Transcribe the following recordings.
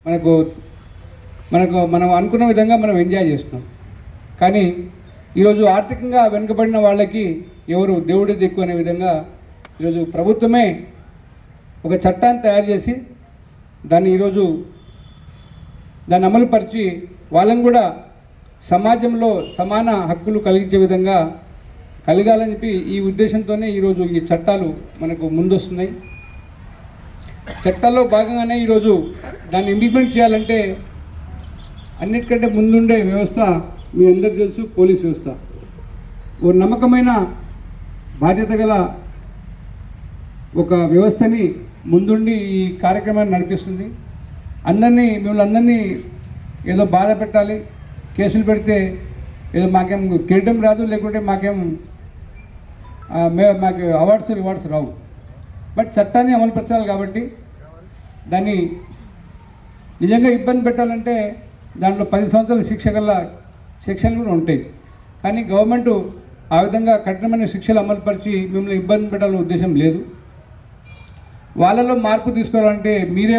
మనకు మనకు మనం అనుకున్న విధంగా మనం ఎంజాయ్ చేస్తున్నాం. కానీ ఈరోజు ఆర్థికంగా వెనుకబడిన వాళ్ళకి ఎవరు దేవుడి దిక్కు అనే విధంగా ఈరోజు ప్రభుత్వమే ఒక చట్టాన్ని తయారు చేసి దాన్ని అమలుపరిచి వాళ్ళని కూడా సమాజంలో సమాన హక్కులు కలిగించే విధంగా కలగాలని చెప్పి ఈ ఉద్దేశంతోనే ఈరోజు ఈ చట్టాలు మనకు ముందొస్తున్నాయి. చట్టాల్లో భాగంగానే ఈరోజు దాన్ని ఇంప్లిమెంట్ చేయాలంటే అన్నిటికంటే ముందుండే వ్యవస్థ మీ అందరికీ తెలుసు, పోలీస్ వ్యవస్థ. ఓ నమ్మకమైన బాధ్యత గల ఒక వ్యవస్థని ముందుండి ఈ కార్యక్రమాన్ని నడిపిస్తుంది. మిమ్మల్ని అందరినీ ఏదో బాధ పెట్టాలి, కేసులు పెడితే ఏదో మాకేం కిరీటం రాదు, లేకుంటే మాకు రివార్డ్స్ రావు. బట్ చట్టాన్ని అమలుపరచాలి కాబట్టి దాన్ని నిజంగా ఇబ్బంది పెట్టాలంటే దాంట్లో 10 సంవత్సరాల శిక్ష గల శిక్షలు కూడా ఉంటాయి. కానీ గవర్నమెంట్ ఆ విధంగా కఠినమైన శిక్షలు అమలుపరిచి మిమ్మల్ని ఇబ్బంది పెట్టాలనే ఉద్దేశం లేదు. వాళ్ళలో మార్పు తీసుకోవాలంటే మీరే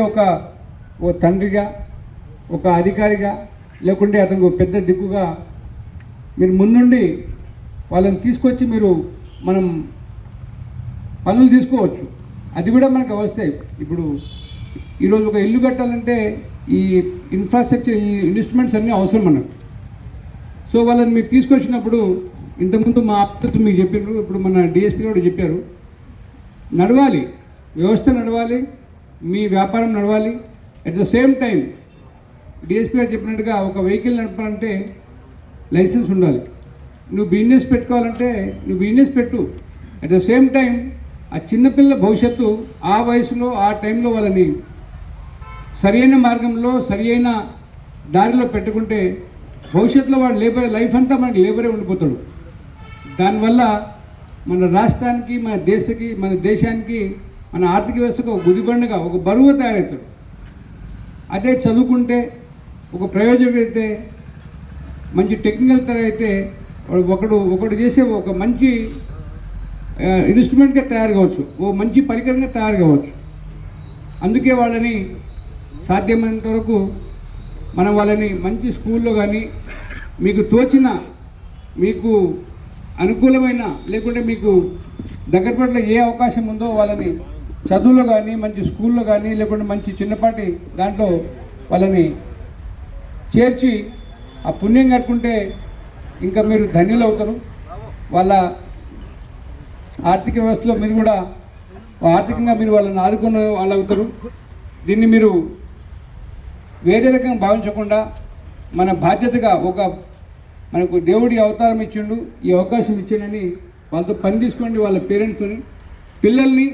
ఓ తండ్రిగా, ఒక అధికారిగా, లేకుంటే అతనికి పెద్ద దిక్కుగా మీరు ముందుండి వాళ్ళని తీసుకొచ్చి మనం పనులు తీసుకోవచ్చు. అది కూడా మనకు వస్తాయి. ఇప్పుడు ఈరోజు ఒక ఇల్లు కట్టాలంటే ఈ ఇన్ఫ్రాస్ట్రక్చర్, ఈ ఇన్వెస్ట్మెంట్స్ అన్నీ అవసరం మనకు. సో వాళ్ళని మీరు తీసుకొచ్చినప్పుడు ఇంతకుముందు మా ఆప్తులు మీకు చెప్పారు, ఇప్పుడు మన డిఎస్పీ కూడా చెప్పారు, నడవాలి, వ్యవస్థ నడవాలి, మీ వ్యాపారం నడవాలి. At the same time DSP గారు చెప్పినట్టుగా ఒక వెహికల్ నడపాలంటే లైసెన్స్ ఉండాలి. నువ్వు బిజినెస్ పెట్టుకోవాలంటే నువ్వు బిజినెస్ పెట్టు. అట్ ద సేమ్ టైం ఆ చిన్నపిల్ల భవిష్యత్తు ఆ వయసులో ఆ టైంలో వాళ్ళని సరియైన మార్గంలో సరియైన దారిలో పెట్టుకుంటే భవిష్యత్తులో వాడు లైఫ్ అంతా మనకి లేబరే ఉండిపోతాడు. దానివల్ల మన రాష్ట్రానికి, మన దేశానికి, మన ఆర్థిక వ్యవస్థకు ఒక గుదిబండగా, ఒక బరువు తయారవుతాడు. అదే చదువుకుంటే ఒక ప్రయోజనం అయితే, మంచి టెక్నికల్ తయారైతే ఒకడు చేసే ఒక మంచి ఇన్స్ట్రుమెంట్గా తయారు కావచ్చు, ఓ మంచి పరికరంగా తయారు కావచ్చు. అందుకే వాళ్ళని సాధ్యమైనంత వరకు మనం వాళ్ళని మంచి స్కూల్లో కానీ, మీకు తోచిన, మీకు అనుకూలమైన, లేకుంటే మీకు దగ్గర పట్ల ఏ అవకాశం ఉందో వాళ్ళని చదువులో కానీ, మంచి స్కూల్లో కానీ, లేకుంటే మంచి చిన్నపాటి దాంట్లో వాళ్ళని చేర్చి ఆ పుణ్యం కట్టుకుంటే ఇంకా మీరు ధన్యులు అవుతారు. వాళ్ళ ఆర్థిక వ్యవస్థలో మీరు కూడా ఆర్థికంగా మీరు వాళ్ళని ఆదుకున్న వాళ్ళు అవుతారు. దీన్ని మీరు వేరే రకంగా భావించకుండా మన బాధ్యతగా మనకు దేవుడి అవతారం ఇచ్చిండు, ఈ అవకాశం ఇచ్చిండని వాళ్ళతో పని తీసుకోండి. వాళ్ళ పేరెంట్స్ని, పిల్లల్ని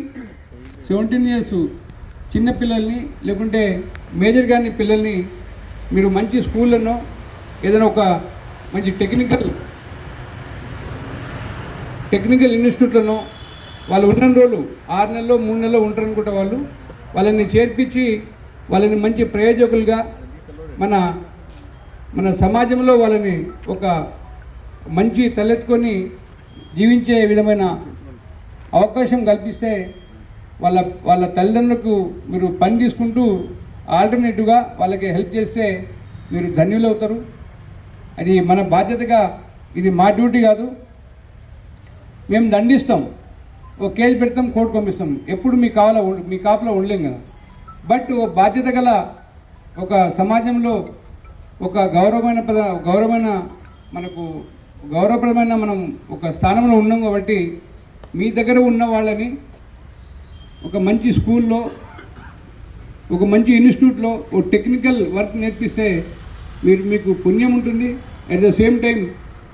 17 years చిన్న పిల్లల్ని, లేకుంటే మేజర్ కానీ పిల్లల్ని మీరు మంచి స్కూళ్ళనో ఏదైనా ఒక మంచి టెక్నికల్ ఇన్స్టిట్యూట్లను వాళ్ళు ఉన్న రోజులు 6 నెలలు 3 నెలలు ఉంటారనుకుంటే వాళ్ళని చేర్పించి వాళ్ళని మంచి ప్రయోజకులుగా మన సమాజంలో వాళ్ళని ఒక మంచి తలెత్తుకొని జీవించే విధమైన అవకాశం కల్పిస్తే వాళ్ళ తల్లిదండ్రులకు మీరు పని తీసుకుంటూ ఆల్టర్నేటివ్గా వాళ్ళకి హెల్ప్ చేస్తే మీరు ధన్యులు అవుతారు. అది మన బాధ్యతగా, ఇది మా డ్యూటీ కాదు. మేము దండిస్తాం, ఓ కేసు పెడతాం, కోర్టు పంపిస్తాం, ఎప్పుడు మీ కాపులో ఉండలేం కదా. బట్ ఓ బాధ్యత గల ఒక సమాజంలో ఒక గౌరవప్రదమైన మనం ఒక స్థానంలో ఉన్నాం కాబట్టి మీ దగ్గర ఉన్న వాళ్ళని ఒక మంచి స్కూల్లో, ఒక మంచి ఇన్స్టిట్యూట్లో ఓ టెక్నికల్ వర్క్ నేర్పిస్తే మీకు పుణ్యం ఉంటుంది. అట్ ద సేమ్ టైం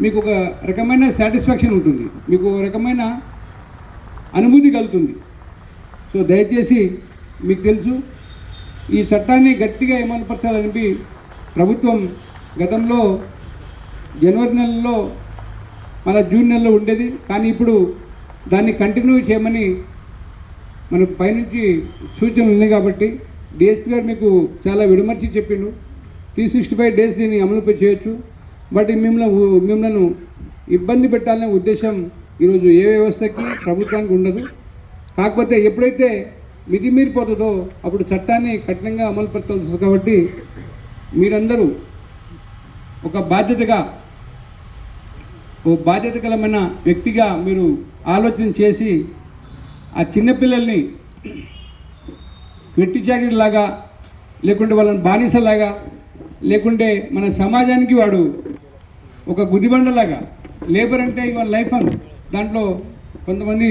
మీకు ఒక రకమైన సాటిస్ఫాక్షన్ ఉంటుంది, మీకు ఒక రకమైన అనుభూతి కలుగుతుంది. సో దయచేసి మీకు తెలుసు, ఈ చట్టాన్ని గట్టిగా అమలుపరచాలని ప్రభుత్వం గతంలో జనవరి నెలలో, మళ్ళీ జూన్ నెలలో ఉండేది. కానీ ఇప్పుడు దాన్ని కంటిన్యూ చేయమని మనకు పైనుంచి సూచనలు ఉన్నాయి. కాబట్టి డిఎస్పీ గారు మీకు చాలా విడమర్చి చెప్పిండు, 365 days దీన్ని అమలు చేయొచ్చు. బట్ మిమ్మల్ని ఇబ్బంది పెట్టాలనే ఉద్దేశం ఈరోజు ఏ వ్యవస్థకి, ప్రభుత్వానికి ఉండదు. కాకపోతే ఎప్పుడైతే మితిమీరిపోతుందో అప్పుడు చట్టాన్ని కఠినంగా అమలుపరచాల్సి వస్తుంది. కాబట్టి మీరందరూ ఒక బాధ్యతకరమైన వ్యక్తిగా మీరు ఆలోచన చేసి ఆ చిన్నపిల్లల్ని వెట్టి చాకిరిలాగా లేకుంటే వాళ్ళని బానిసలాగా లేకుంటే మన సమాజానికి వాడు ఒక గుదిబండలాగా లేబర్ అంటే ఇవాళ లైఫ్ అని దాంట్లో కొంతమంది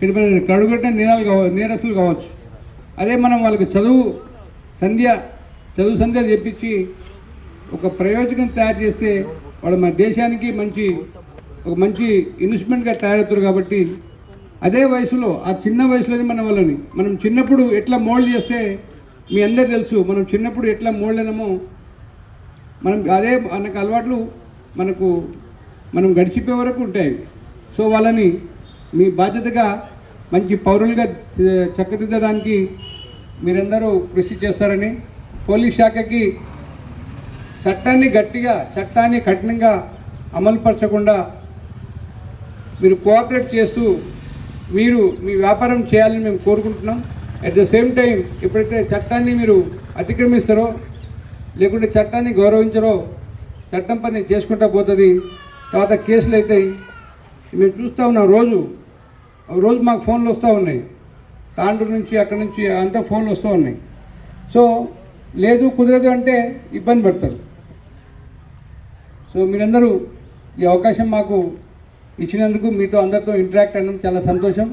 పెద్ద పెద్ద కడుగట్టిన నేరస్తులు కావచ్చు. అదే మనం వాళ్ళకి చదువు సంధ్య చెప్పించి ఒక ప్రయోజనం తయారు చేస్తే వాళ్ళు మన దేశానికి ఒక మంచి ఇన్వెస్ట్మెంట్గా తయారవుతారు. కాబట్టి అదే వయసులో ఆ చిన్న వయసులోనే మనం చిన్నప్పుడు ఎట్లా మోల్డ్ చేస్తే మీ అందరు తెలుసు. మనం చిన్నప్పుడు ఎట్లా మోల్డ్ అయినామో అదే మనకు అలవాట్లు మనం గడిచిపోయే వరకు ఉంటాయి. సో వాళ్ళని మీ బాధ్యతగా మంచి పౌరులుగా చక్కదిద్దడానికి మీరందరూ కృషి చేస్తారని, పోలీస్ శాఖకి చట్టాన్ని కఠినంగా అమలుపరచకుండా మీరు కోఆపరేట్ చేస్తూ మీరు మీ వ్యాపారం చేయాలని మేము కోరుకుంటున్నాం. అట్ ద సేమ్ టైం ఎప్పుడైతే చట్టాన్ని మీరు అతిక్రమిస్తారో లేకుంటే చట్టాన్ని గౌరవించరో చట్టం పని చేసుకుంటా పోతుంది. తర్వాత కేసులు అవుతాయి. మేము చూస్తూ ఉన్నాం. రోజు మాకు ఫోన్లు వస్తూ ఉన్నాయి. తాండూరు నుంచి అక్కడి నుంచి అంతా ఫోన్లు వస్తూ ఉన్నాయి. సో లేదు కుదరదు అంటే ఇబ్బంది పడతారు. సో మీరందరూ ఈ అవకాశం మాకు ఇచ్చినందుకు మీతో అందరితో ఇంటరాక్ట్ అవ్వడం చాలా సంతోషం.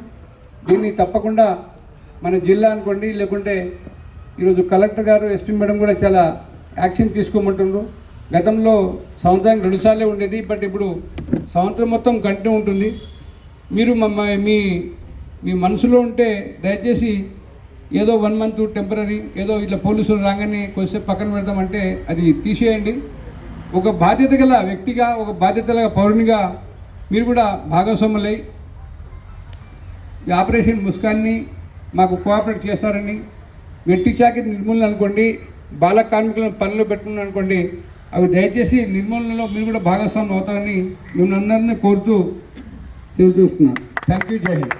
దీన్ని తప్పకుండా మన జిల్లా అనుకోండి లేకుంటే ఈరోజు కలెక్టర్ గారు ఎస్పీ మేడం కూడా చాలా యాక్షన్ తీసుకోమంటుండ్రు. గతంలో సంవత్సరానికి 2 సార్లే ఉండేది. బట్ ఇప్పుడు సంవత్సరం మొత్తం కంటిన్యూ ఉంటుంది. మీరు మీ మనసులో ఉంటే దయచేసి ఏదో 1 మంత్ టెంపరీ ఏదో ఇట్లా పోలీసులు రాగానే కొద్దిసేపు పక్కన పెడతామంటే అది తీసేయండి. ఒక బాధ్యత గల వ్యక్తిగా ఒక బాధ్యత గల పౌరునిగా మీరు కూడా భాగస్వాములై ఈ ఆపరేషన్ ముస్కాన్ని మాకు కోఆపరేట్ చేస్తారని, వెట్టి చాకిరి నిర్మూలన అనుకోండి, బాల కార్మికులను పనిలో పెట్టుకుని అనుకోండి, అవి దయచేసి నిర్మూలనలో మీరు కూడా భాగస్వామ్యం అవుతారని మిమ్మల్ని అందరినీ కోరుతూ చూస్తున్నాను. Thank you. జై హింద్.